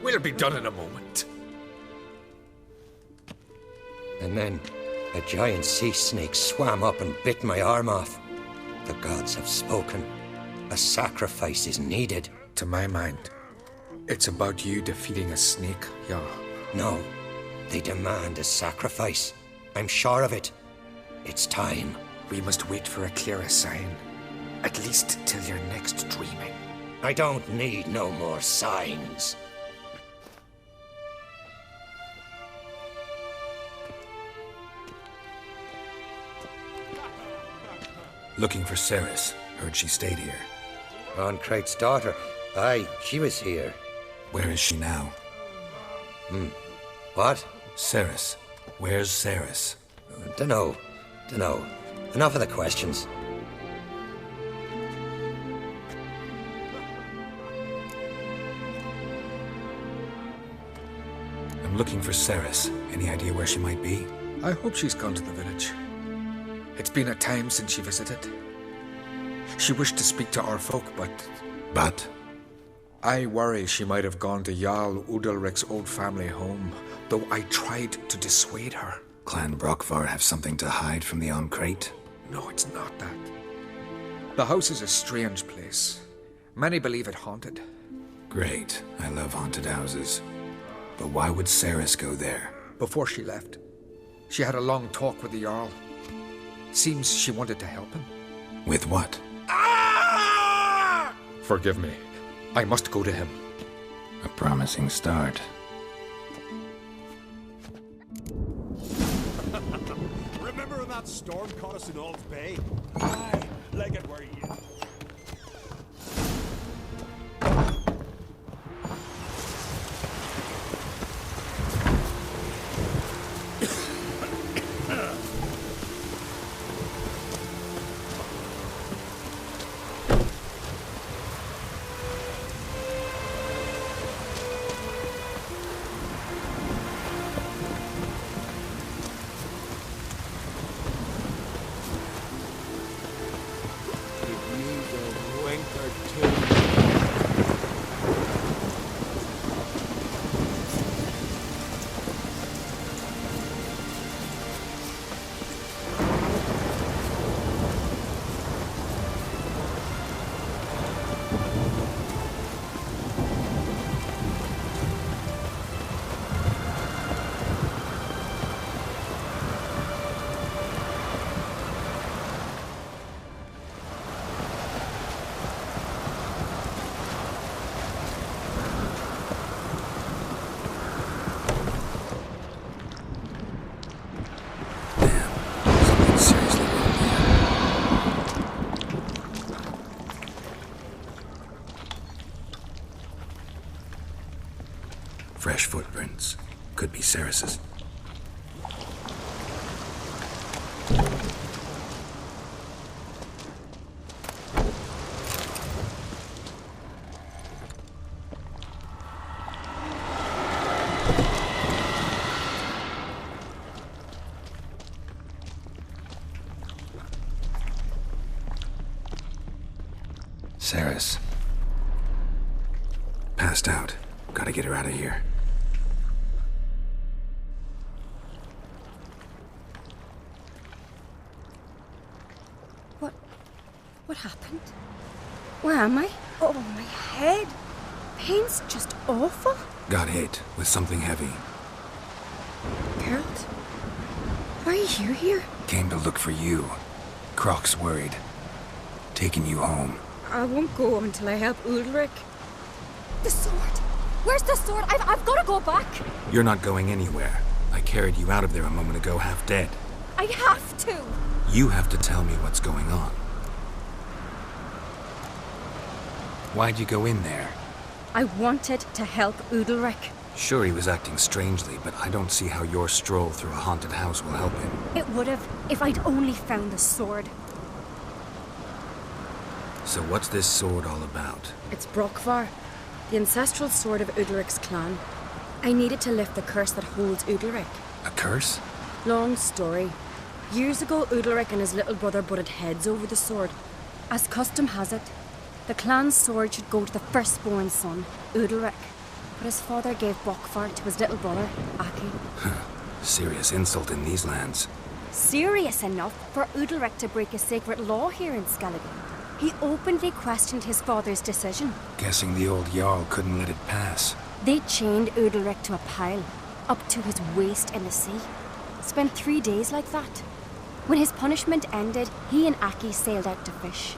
We'll be done in a moment. And then a giant sea snake swam up and bit my arm off. The gods have spoken. A sacrifice is needed. To my mind, it's about you defeating a snake, yeah. No, they demand a sacrifice. I'm sure of it. It's time. We must wait for a clearer sign. At least till your next dreaming. I don't need no more signs. Looking for Ceres. Heard she stayed here. Craig's daughter. Aye, she was here. Where is she now? What? Ceres. Where's Ceres? Dunno. Enough of the questions. I'm looking for Ceres. Any idea where she might be? I hope she's gone to the village. It's been a time since she visited. She wished to speak to our folk, but... But? I worry she might have gone to Jarl Udalric's old family home, though I tried to dissuade her. Clan Brockvar have something to hide from the Oncrate? No, it's not that. The house is a strange place. Many believe it haunted. Great. I love haunted houses. But why would Ceres go there? Before she left, she had a long talk with the Jarl. Seems she wanted to help him. With what? Forgive me. I must go to him. A promising start. Remember when that storm caught us in Ald's Bay? Aye, like it were you. Fresh footprints. Could be Ceres's. Ceres. Passed out. Gotta get her out of here. What happened? Where am I? Oh, my head. Pain's just awful. Got hit with something heavy. Geralt? Why are you here? Came to look for you. Croc's worried. Taking you home. I won't go until I help Udalric. The sword! Where's the sword? I've got to go back! You're not going anywhere. I carried you out of there a moment ago, half dead. I have to! You have to tell me what's going on. Why'd you go in there? I wanted to help Udalric. Sure, he was acting strangely, but I don't see how your stroll through a haunted house will help him. It would have, if I'd only found the sword. So what's this sword all about? It's Brockvar, the ancestral sword of Udalric's clan. I needed to lift the curse that holds Udalric. A curse? Long story. Years ago, Udalric and his little brother butted heads over the sword. As custom has it, the clan's sword should go to the firstborn son, Udalric. but his father gave Bockfart to his little brother, Aki. Serious insult in these lands. Serious enough for Udalric to break a sacred law here in Skellige. He openly questioned his father's decision. Guessing the old Jarl couldn't let it pass. They chained Udalric to a pile, up to his waist in the sea. Spent 3 days like that. When his punishment ended, he and Aki sailed out to fish.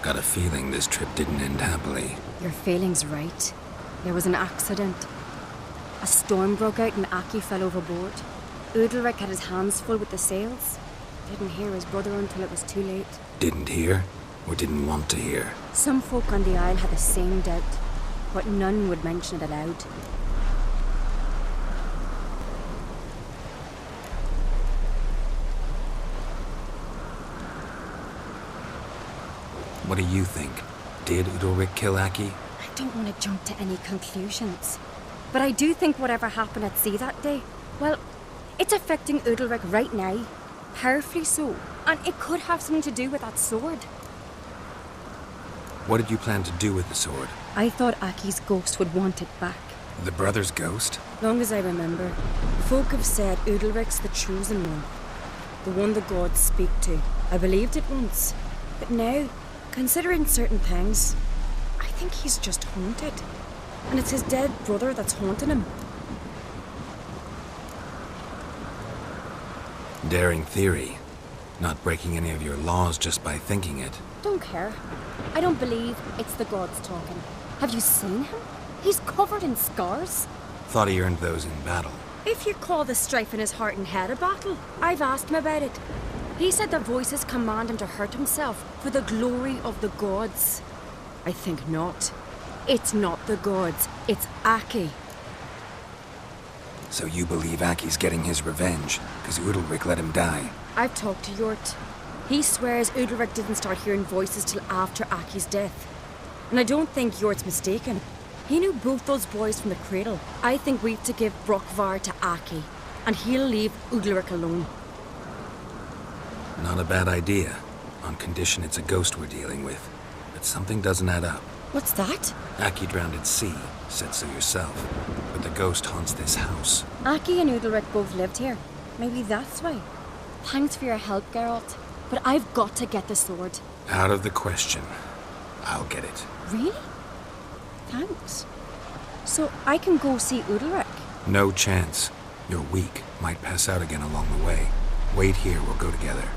Got a feeling this trip didn't end happily. Your feeling's right. There was an accident. A storm broke out and Aki fell overboard. Udalric had his hands full with the sails. Didn't hear his brother until it was too late. Didn't hear? Or didn't want to hear? Some folk on the isle had the same doubt, but none would mention it aloud. What do you think? Did Udalric kill Aki? I don't want to jump to any conclusions, but I do think whatever happened at sea that day, well, it's affecting Udalric right now. Powerfully so. And it could have something to do with that sword. What did you plan to do with the sword? I thought Aki's ghost would want it back. The brother's ghost? Long as I remember, folk have said Udalric's the chosen one. The one the gods speak to. I believed it once. But now, considering certain things, I think he's just haunted. And it's his dead brother that's haunting him. Daring theory. Not breaking any of your laws just by thinking it. Don't care. I don't believe it's the gods talking. Have you seen him? He's covered in scars. Thought he earned those in battle. If you call the strife in his heart and head a battle, I've asked him about it. He said the voices command him to hurt himself for the glory of the gods. I think not. It's not the gods, it's Aki. So you believe Aki's getting his revenge, because Udalric let him die? I've talked to Yort. He swears Udalric didn't start hearing voices till after Aki's death. And I don't think Yort's mistaken. He knew both those boys from the cradle. I think we've to give Brockvar to Aki, and he'll leave Udalric alone. Not a bad idea, on condition it's a ghost we're dealing with. But something doesn't add up. What's that? Aki drowned at sea, said so yourself. But the ghost haunts this house. Aki and Udalric both lived here. Maybe that's why. Thanks for your help, Geralt. But I've got to get the sword. Out of the question. I'll get it. Really? Thanks. So I can go see Udalric? No chance. You're weak. Might pass out again along the way. Wait here, we'll go together.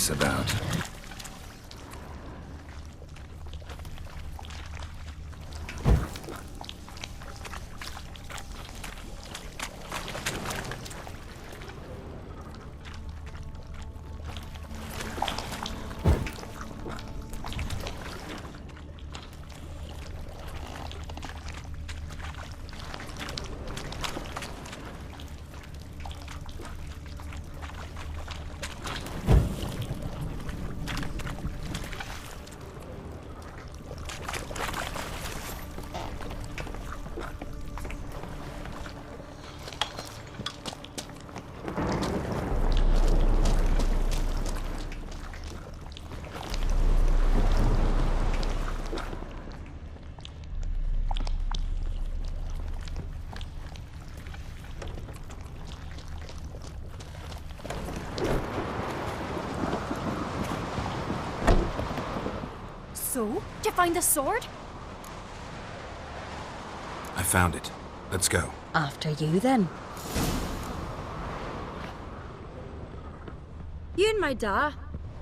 About? So? Did you find the sword? I found it. Let's go. After you, then. You and my da,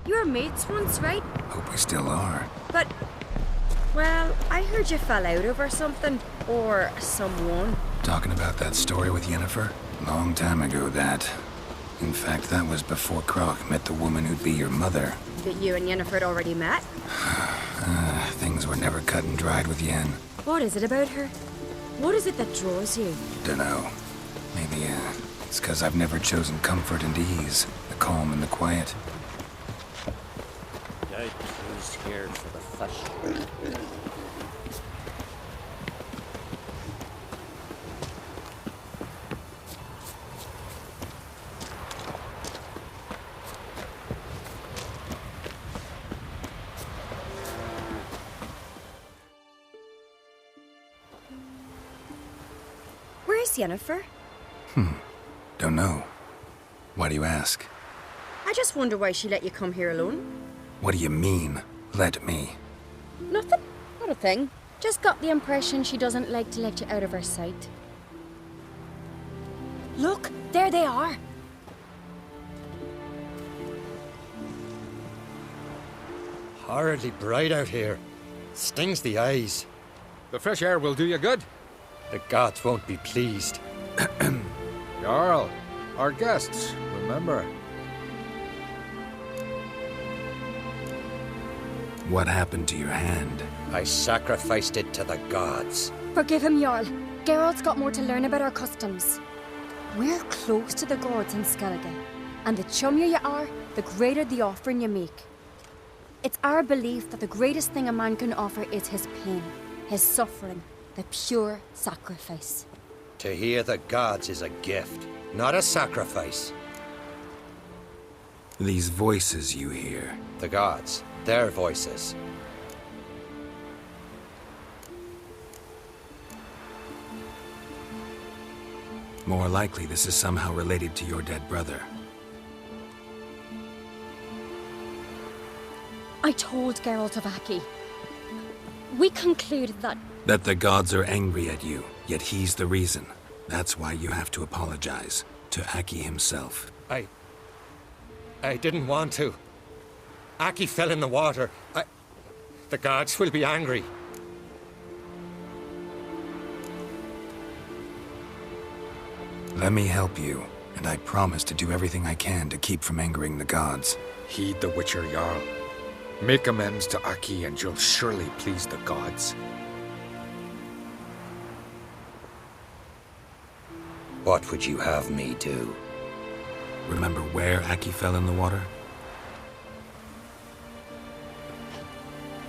you were mates once, right? Hope we still are. But, well, I heard you fell out over something. Or someone. Talking about that story with Yennefer? Long time ago, that. In fact, that was before Croc met the woman who'd be your mother. That you and Yennefer had already met? Things were never cut and dried with Yen. What is it about her? What is it that draws you? Dunno. Maybe, it's 'cause I've never chosen comfort and ease. The calm and the quiet. I'm too scared for the fuss. Where's Yennefer? Don't know. Why do you ask? I just wonder why she let you come here alone. What do you mean, let me? Nothing. Not a thing. Just got the impression she doesn't like to let you out of her sight. Look, there they are. Horridly bright out here. Stings the eyes. The fresh air will do you good. The gods won't be pleased. Jarl, our guests, remember. What happened to your hand? I sacrificed it to the gods. Forgive him, Jarl. Geralt's got more to learn about our customs. We're close to the gods in Skellige, and the chummier you are, the greater the offering you make. It's our belief that the greatest thing a man can offer is his pain, his suffering, the pure sacrifice. To hear the gods is a gift, not a sacrifice. These voices you hear. The gods, their voices. More likely this is somehow related to your dead brother. I told Geralt of Aki. We concluded that That the gods are angry at you, yet he's the reason. That's why you have to apologize. To Aki himself. I didn't want to. Aki fell in the water. The gods will be angry. Let me help you, and I promise to do everything I can to keep from angering the gods. Heed the Witcher Jarl. Make amends to Aki and you'll surely please the gods. What would you have me do? Remember where Aki fell in the water?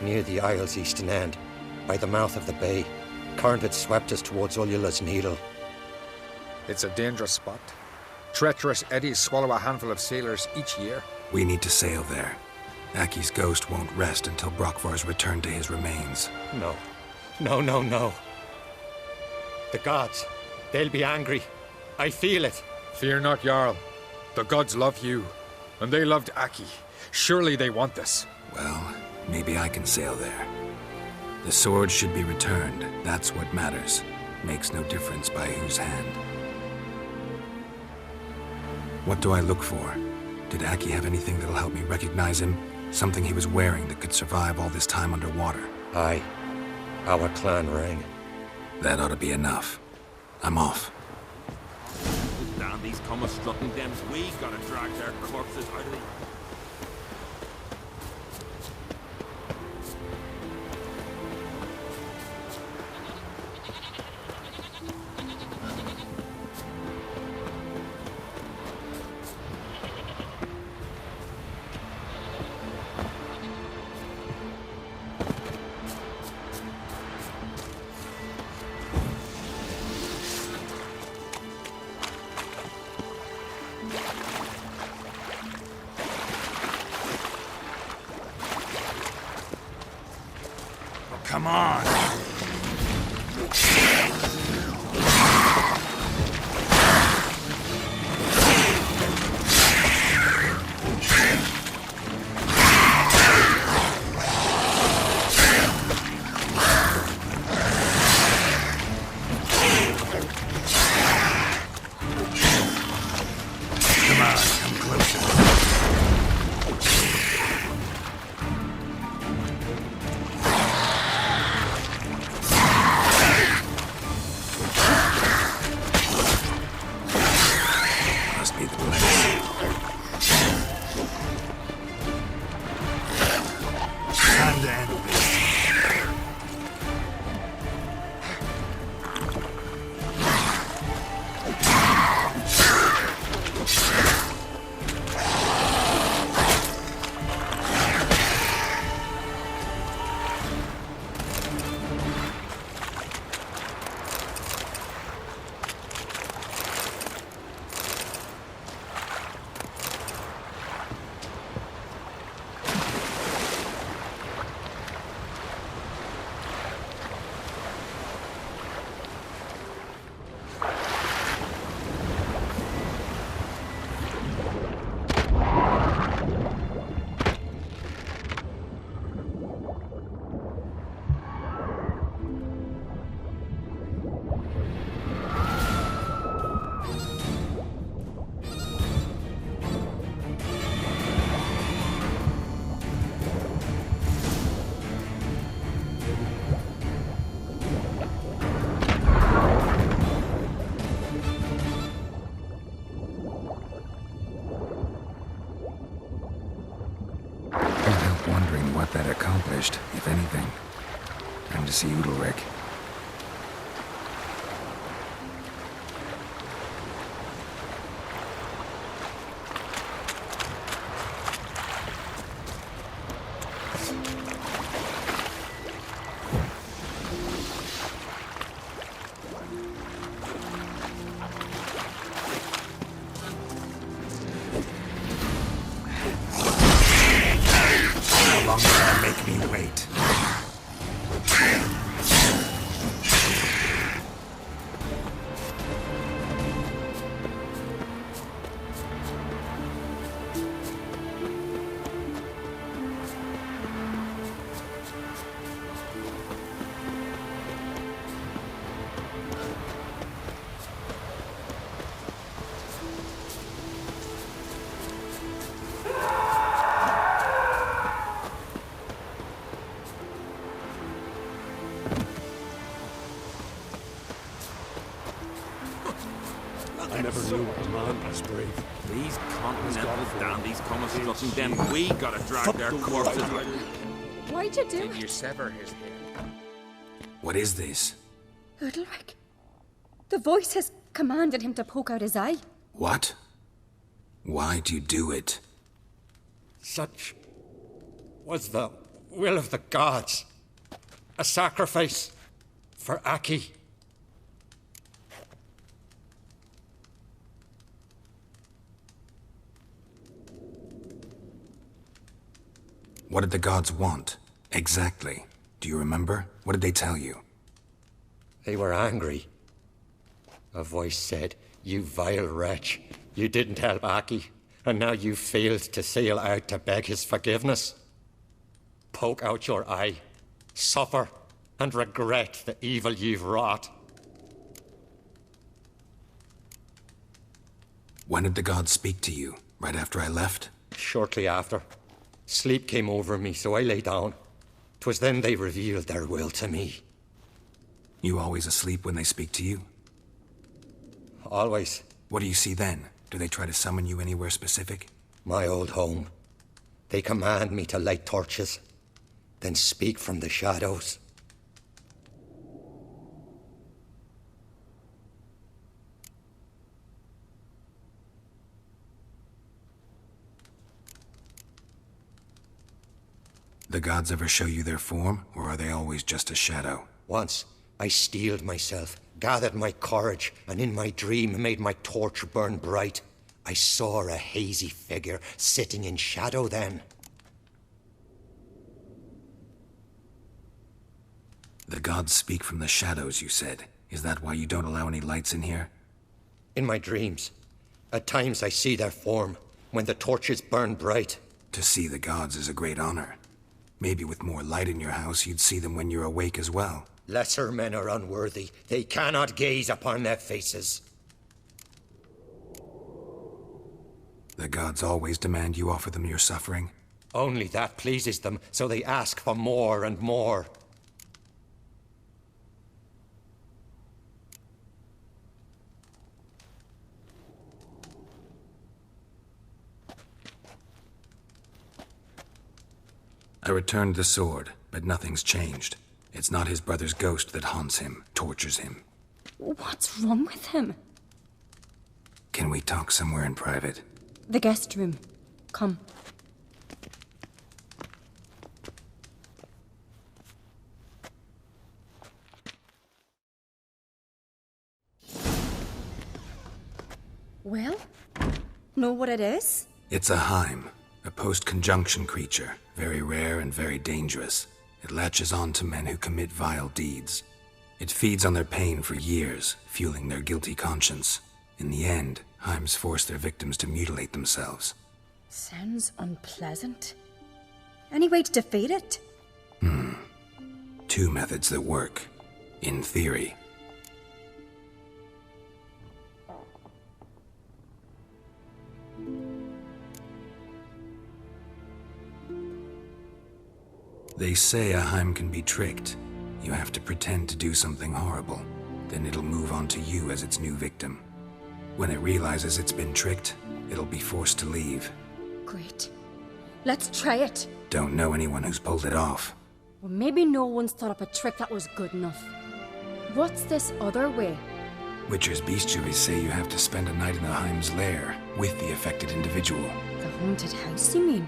Near the Isle's eastern end, by the mouth of the bay. Current had swept us towards Ullula's Needle. It's a dangerous spot. Treacherous eddies swallow a handful of sailors each year. We need to sail there. Aki's ghost won't rest until Brokvar's returned to his remains. No. No, no, no. The gods, they'll be angry. I feel it. Fear not, Jarl. The gods love you, and they loved Aki. Surely they want this. Well, maybe I can sail there. The sword should be returned. That's what matters. Makes no difference by whose hand. What do I look for? Did Aki have anything that'll help me recognize him? Something he was wearing that could survive all this time underwater? Aye. Our clan ring. That ought to be enough. I'm off. Damn these come strutting dems. We gotta drag their corpses out of the... Come on! Come closer. Must be the place. Time to end this. Wondering what that accomplished, if anything. Time to see Udalric. How long will that make me wait? I never knew a man was brave. These continental dandies come as fucking them. We gotta drag their corpses. Why'd you do Did you it? sever his head? What is this? Udalric. The voice has commanded him to poke out his eye. What? Why'd you do it? Such was the will of the gods. A sacrifice for Aki. What did the gods want? Exactly. Do you remember? What did they tell you? They were angry. A voice said, "You vile wretch, you didn't help Aki, and now you failed to sail out to beg his forgiveness. Poke out your eye, suffer, and regret the evil you've wrought." When did the gods speak to you? Right after I left? Shortly after, sleep came over me, so I lay down. 'Twas then they revealed their will to me. You always asleep when they speak to you? Always. What do you see then? Do they try to summon you anywhere specific? My old home. They command me to light torches, then speak from the shadows. The gods ever show you their form, or are they always just a shadow? Once, I steeled myself, gathered my courage, and in my dream made my torch burn bright. I saw a hazy figure sitting in shadow then. The gods speak from the shadows, you said. Is that why you don't allow any lights in here? In my dreams, at times I see their form, when the torches burn bright. To see the gods is a great honor. Maybe with more light in your house, you'd see them when you're awake as well. Lesser men are unworthy. They cannot gaze upon their faces. The gods always demand you offer them your suffering? Only that pleases them, so they ask for more and more. I returned the sword, but nothing's changed. It's not his brother's ghost that haunts him, tortures him. What's wrong with him? Can we talk somewhere in private? The guest room. Come. Well, know what it is? It's a Heim, a post-conjunction creature, very rare and very dangerous. It latches on to men who commit vile deeds. It feeds on their pain for years, fueling their guilty conscience. In the end, Heims force their victims to mutilate themselves. Sounds unpleasant. Any way to defeat it? Two methods that work. In theory. They say a Heim can be tricked. You have to pretend to do something horrible. Then it'll move on to you as its new victim. When it realizes it's been tricked, it'll be forced to leave. Great. Let's try it. Don't know anyone who's pulled it off. Well, maybe no one's thought up a trick that was good enough. What's this other way? Witcher's bestiaries say you have to spend a night in the Heim's lair with the affected individual. The haunted house, you mean?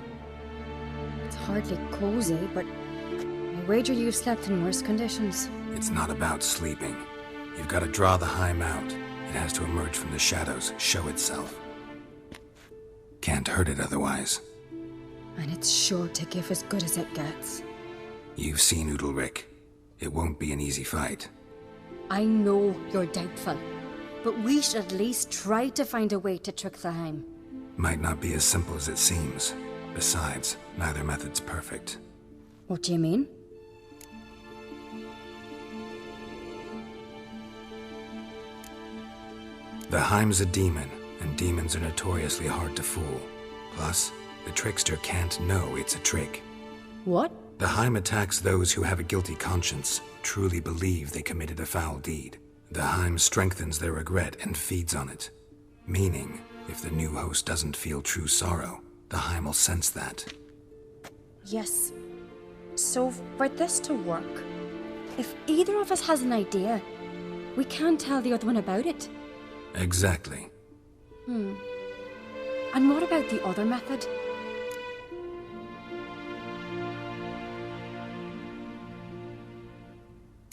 It's hardly cozy, but I wager you've slept in worse conditions. It's not about sleeping. You've got to draw the Heim out. It has to emerge from the shadows, show itself. Can't hurt it otherwise. And it's sure to give as good as it gets. You've seen Udalric. It won't be an easy fight. I know you're doubtful, but we should at least try to find a way to trick the Heim. Might not be as simple as it seems. Besides, neither method's perfect. What do you mean? The Heim's a demon, and demons are notoriously hard to fool. Plus, the trickster can't know it's a trick. What? The Heim attacks those who have a guilty conscience, truly believe they committed a foul deed. The Heim strengthens their regret and feeds on it. Meaning, if the new host doesn't feel true sorrow, the Heim will sense that. Yes. So, for this to work, if either of us has an idea, we can tell the other one about it. Exactly. And what about the other method?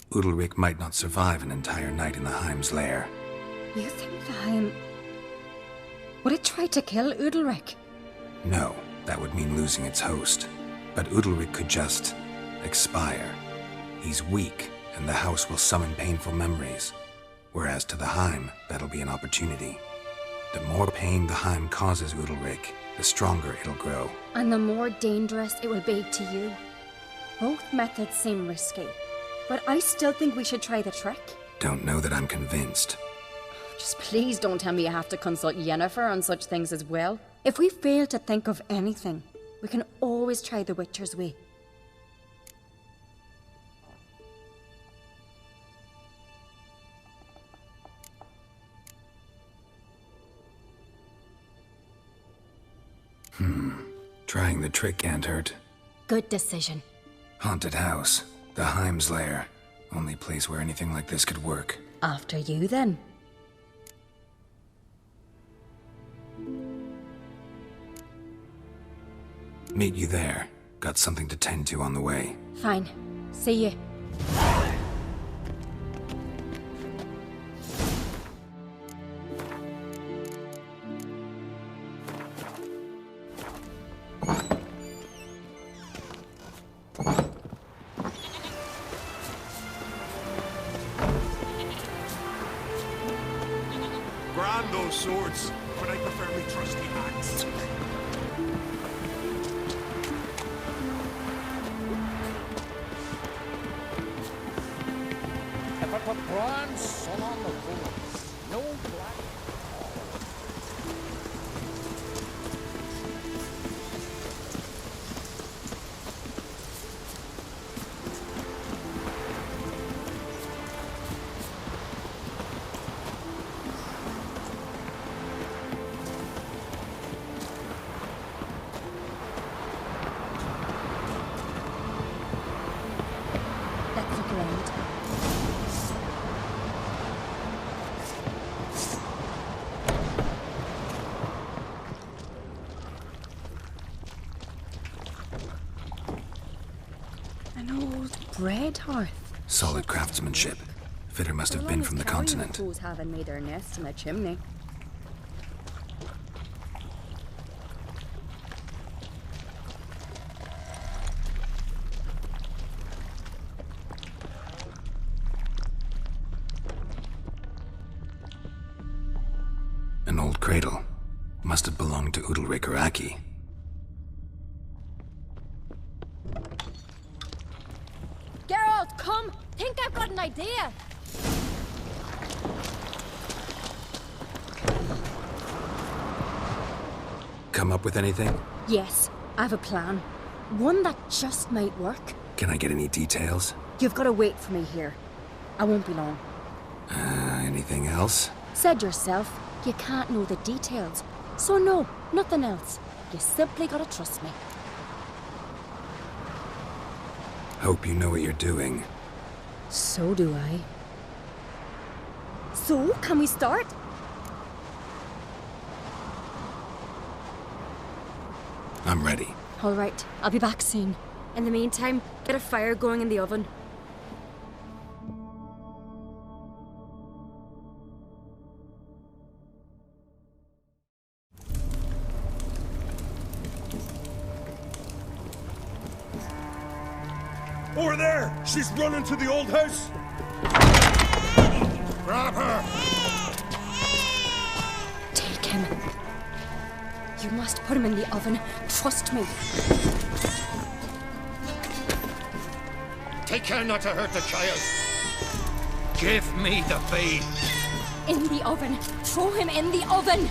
Udalric might not survive an entire night in the Heim's lair. You think the Heim... Would it try to kill Udalric? No, that would mean losing its host. But Udalric could just... expire. He's weak, and the house will summon painful memories. Whereas to the Heim, that'll be an opportunity. The more pain the Heim causes Udalric, the stronger it'll grow. And the more dangerous it will be to you. Both methods seem risky, but I still think we should try the trick. Don't know that I'm convinced. Just please don't tell me you have to consult Yennefer on such things as well. If we fail to think of anything, we can always try the Witcher's way. Trying the trick can't hurt. Good decision. Haunted house. The Heim's lair. Only place where anything like this could work. After you, then. Meet you there. Got something to tend to on the way. Fine. See you. Grand those swords, but I prefer me trusty axe. If I put bronze sun on the board, no black. red hearth. Solid craftsmanship. Fitter must have been from the continent. Crows haven't made their nest in a chimney. An old cradle. Must have belonged to Udalric or Aki. Geralt, come! Think I've got an idea! Come up with anything? Yes, I have a plan. One that just might work. Can I get any details? You've got to wait for me here. I won't be long. Anything else? Said yourself, you can't know the details. So no, nothing else. You simply gotta trust me. Hope you know what you're doing. So do I. So, can we start? I'm ready. All right, I'll be back soon. In the meantime, get a fire going in the oven. Over there! She's running to the old house! Grab her! Take him. You must put him in the oven. Trust me. Take care not to hurt the child. Give me the babe. In the oven. Throw him in the oven.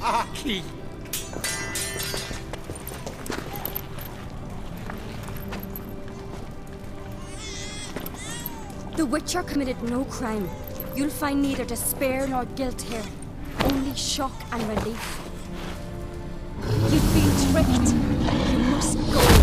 Aki! The Witcher committed no crime. You'll find neither despair nor guilt here. Only shock and relief. You've been tricked. You must go.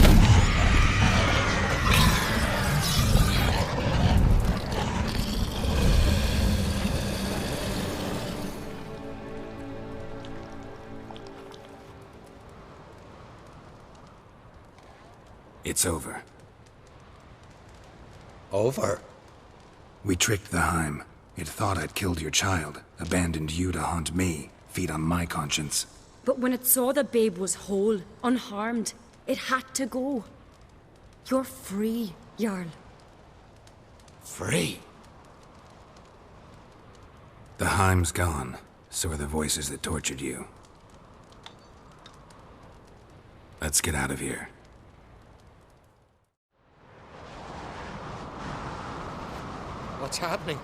It's over. Over? We tricked the Heim. It thought I'd killed your child, abandoned you to haunt me, feed on my conscience. But when it saw the babe was whole, unharmed, it had to go. You're free, Jarl. Free? The Heim's gone, so are the voices that tortured you. Let's get out of here. What's happening?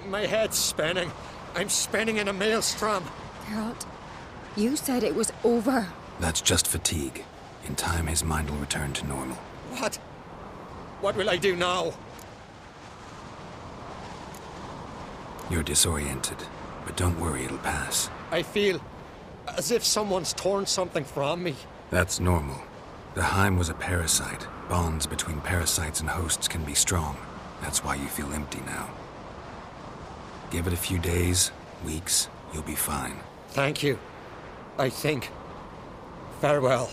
My head's spinning. I'm spinning in a maelstrom. Geralt, you said it was over. That's just fatigue. In time, his mind will return to normal. What? What will I do now? You're disoriented, but don't worry, it'll pass. I feel as if someone's torn something from me. That's normal. The Heim was a parasite. Bonds between parasites and hosts can be strong. That's why you feel empty now. Give it a few days, weeks, you'll be fine. Thank you. I think. Farewell.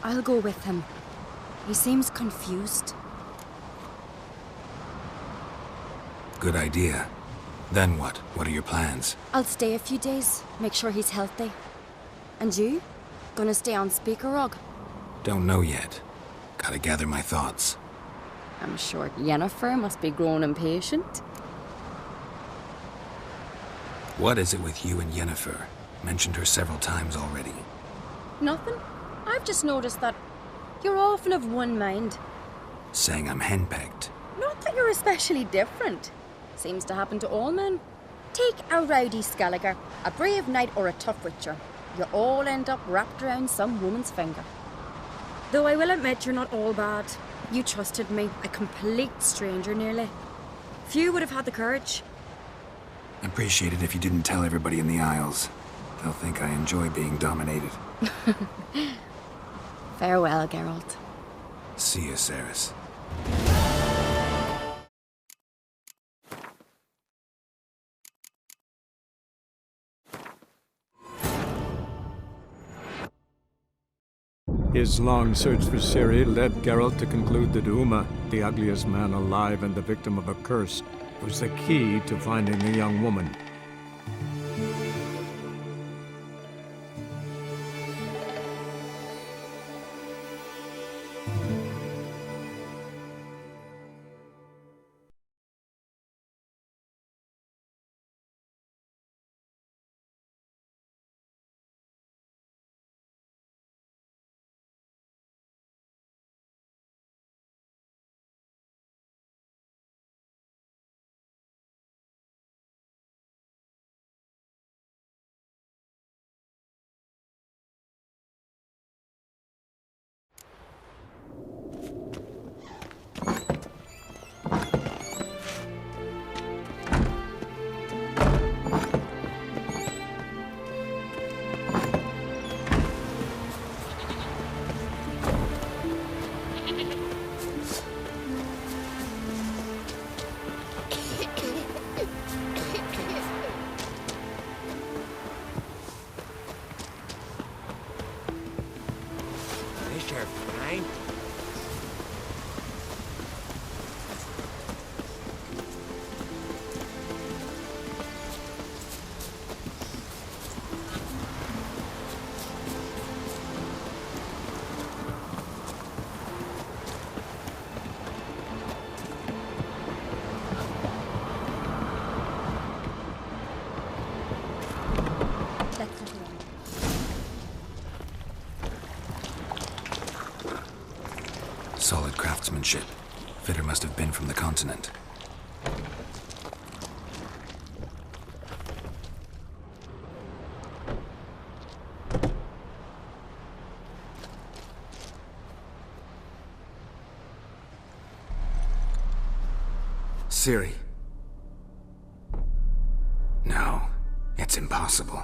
I'll go with him. He seems confused. Good idea. Then what? What are your plans? I'll stay a few days, make sure he's healthy. And you? Gonna stay on Speaker Rog? Don't know yet. Gotta gather my thoughts. I'm sure Yennefer must be growing impatient. What is it with you and Yennefer? Mentioned her several times already. Nothing. I've just noticed that you're often of one mind. Saying I'm henpecked. Not that you're especially different. Seems to happen to all men. Take a rowdy Skelliger, a brave knight or a tough witcher. You all end up wrapped around some woman's finger. Though I will admit you're not all bad. You trusted me, a complete stranger nearly. Few would have had the courage. Appreciate it if you didn't tell everybody in the Isles. They'll think I enjoy being dominated. Farewell, Geralt. See you, Ceres. His long search for Ciri led Geralt to conclude that Uma, the ugliest man alive and the victim of a curse, was the key to finding the young woman. Mr. Fine. Solid craftsmanship. Fitter must have been from the continent. Ciri. No, it's impossible.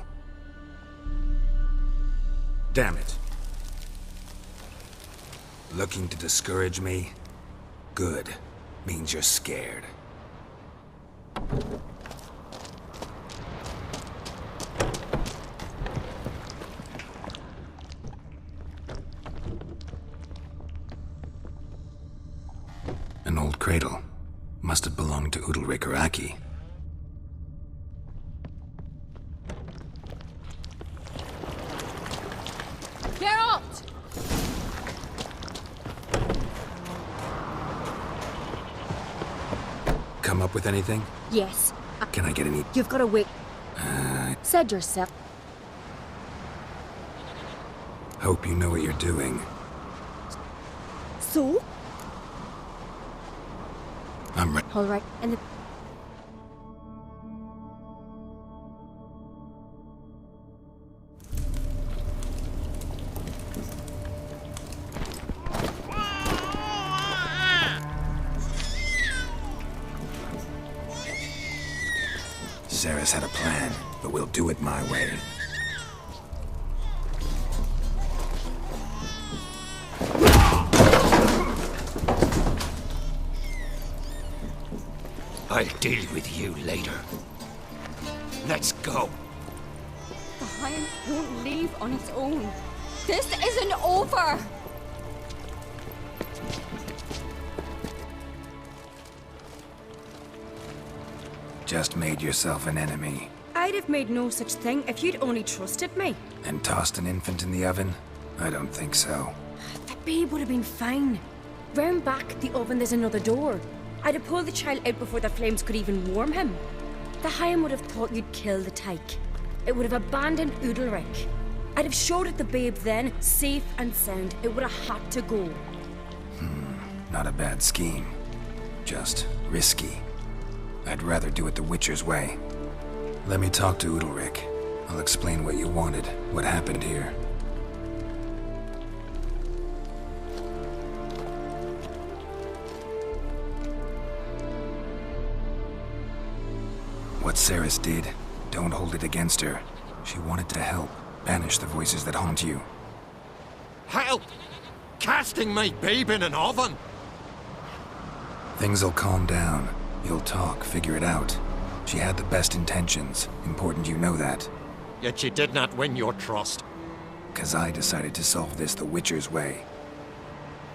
Damn it. Looking to discourage me? Good. Means you're scared. An old cradle. Must have belonged to Udalric or Aki. Geralt! Come up with anything? Yes. Can I get any... You've got to wait. Said yourself. Hope you know what you're doing. So? I'm right. All right. And the... Ceres had a plan, but we'll do it my way. I'll deal with you later. Let's go. The Hind won't leave on its own. This isn't over! Just made yourself an enemy. I'd have made no such thing if you'd only trusted me. And tossed an infant in the oven? I don't think so. The babe would have been fine. Round back the oven there's another door. I'd have pulled the child out before the flames could even warm him. The Hind would have thought you'd kill the tyke. It would have abandoned Udalric. I'd have showed it the babe then, safe and sound. It would have had to go. Not a bad scheme. Just risky. I'd rather do it the Witcher's way. Let me talk to Udalric. I'll explain what you wanted, what happened here. What Ceres did, don't hold it against her. She wanted to help, banish the voices that haunt you. Help! Casting my babe in an oven! Things'll calm down. You'll talk, figure it out. She had the best intentions. Important you know that. Yet she did not win your trust. 'Cause I decided to solve this the Witcher's way.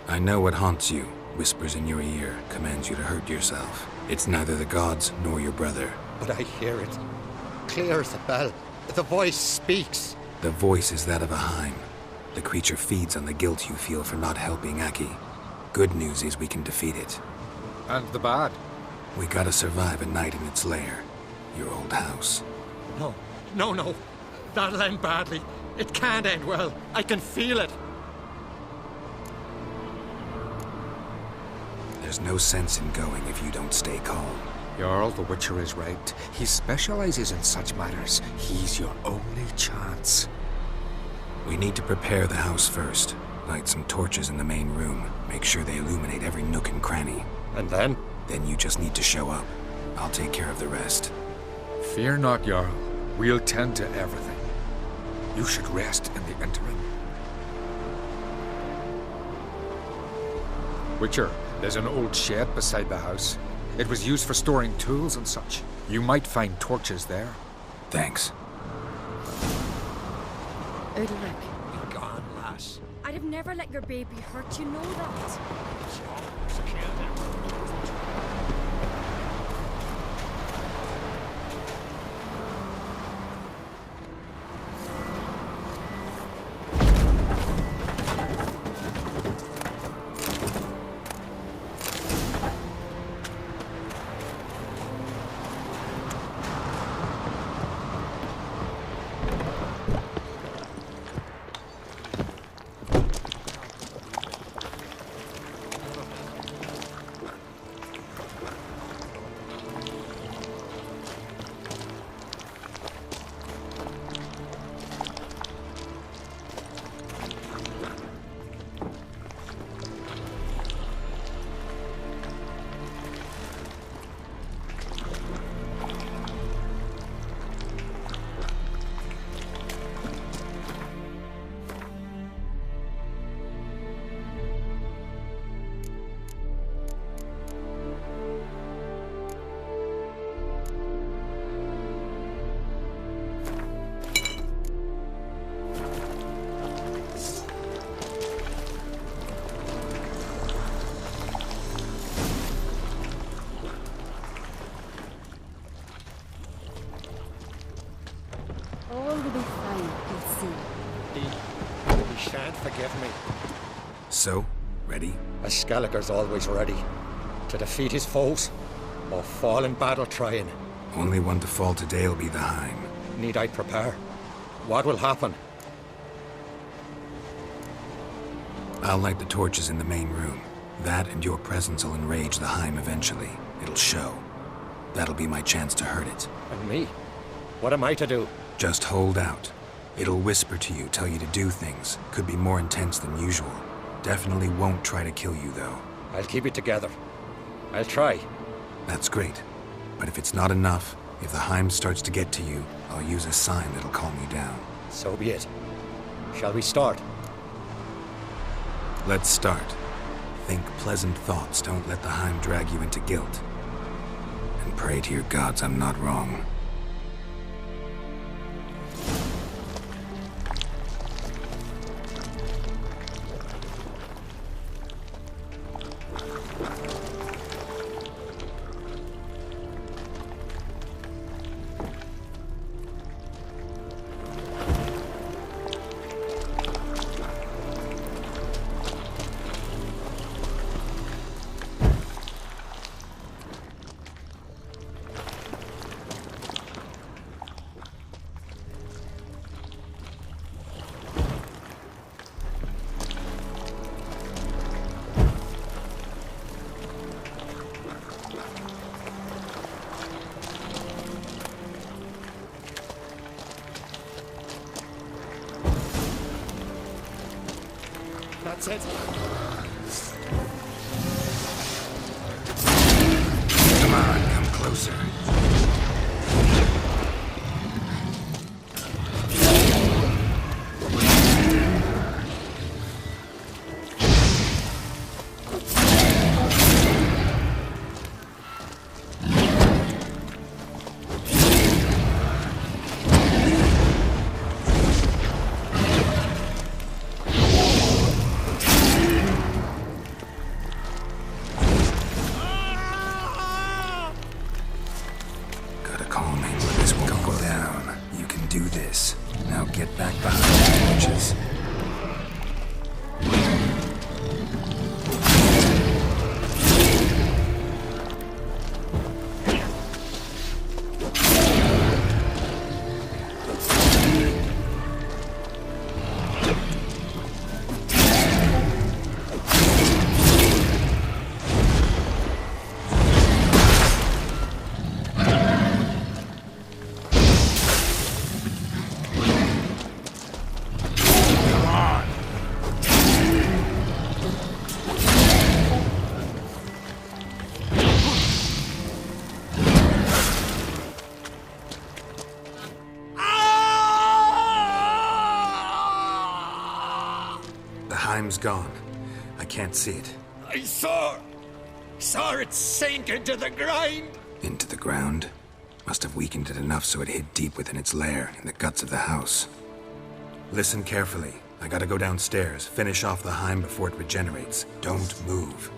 I know what haunts you, whispers in your ear, commands you to hurt yourself. It's neither the gods nor your brother. But I hear it. Clear as a bell. The voice speaks. The voice is that of a Heim. The creature feeds on the guilt you feel for not helping Aki. Good news is we can defeat it. And the bad? We gotta survive a night in its lair. Your old house. No, no, no. That'll end badly. It can't end well. I can feel it. There's no sense in going if you don't stay calm. Jarl, the Witcher is right. He specializes in such matters. He's your only chance. We need to prepare the house first. Light some torches in the main room. Make sure they illuminate every nook and cranny. And then? Then you just need to show up. I'll take care of the rest. Fear not, Jarl. We'll tend to everything. You should rest in the interim. Witcher, there's an old shed beside the house. It was used for storing tools and such. You might find torches there. Thanks. Udalric, Be gone, lass. I'd have never let your baby hurt, you know that. All will be fine, you'll see. He shan't forgive me. So, ready? A Skelliger's always ready. To defeat his foes, or fall in battle trying. Only one to fall today will be the Heim. Need I prepare? What will happen? I'll light the torches in the main room. That and your presence will enrage the Heim eventually. It'll show. That'll be my chance to hurt it. And me? What am I to do? Just hold out. It'll whisper to you, tell you to do things. Could be more intense than usual. Definitely won't try to kill you, though. I'll keep it together. I'll try. That's great. But if it's not enough, If the Heim starts to get to you, I'll use a sign that'll calm you down. So be it. Shall we start? Let's start. Think pleasant thoughts, don't let the Heim drag you into guilt. And pray to your gods I'm not wrong. That's it. Come on, come closer. Heim's gone. I can't see it. I saw it sink into the ground. Into the ground? Must have weakened it enough so it hid deep within its lair, in the guts of the house. Listen carefully. I gotta go downstairs, finish off the Heim before it regenerates. Don't move.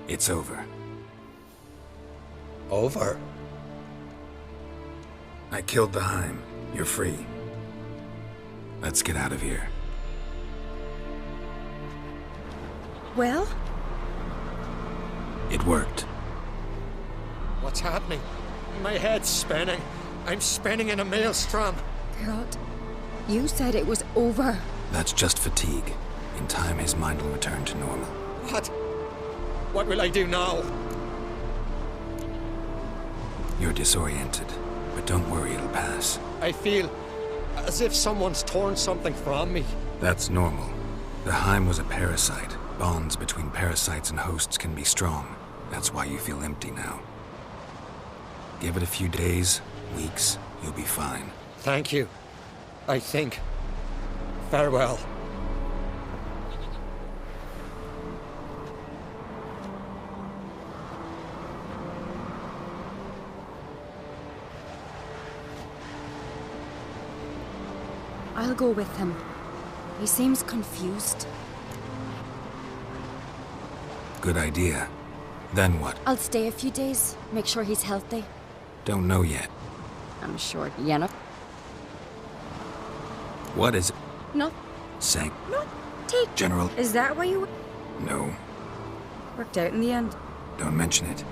It's over. Over? I killed the Heim. You're free. Let's get out of here. Well? It worked. What's happening? My head's spinning. I'm spinning in a maelstrom. Geralt, you said it was over. That's just fatigue. In time, his mind will return to normal. What? What will I do now? You're disoriented, but don't worry, it'll pass. I feel As if someone's torn something from me. That's normal. The Heim was a parasite. Bonds between parasites and hosts can be strong. That's why you feel empty now. Give it a few days, weeks, you'll be fine. Thank you. I think. Farewell. I'll go with him. He seems confused. Good idea. Then what? I'll stay a few days, make sure he's healthy. Don't know yet. I'm sure Yenna. What is it? No. Say. No. Take. General. Is that why you No. worked out in the end? Don't mention it.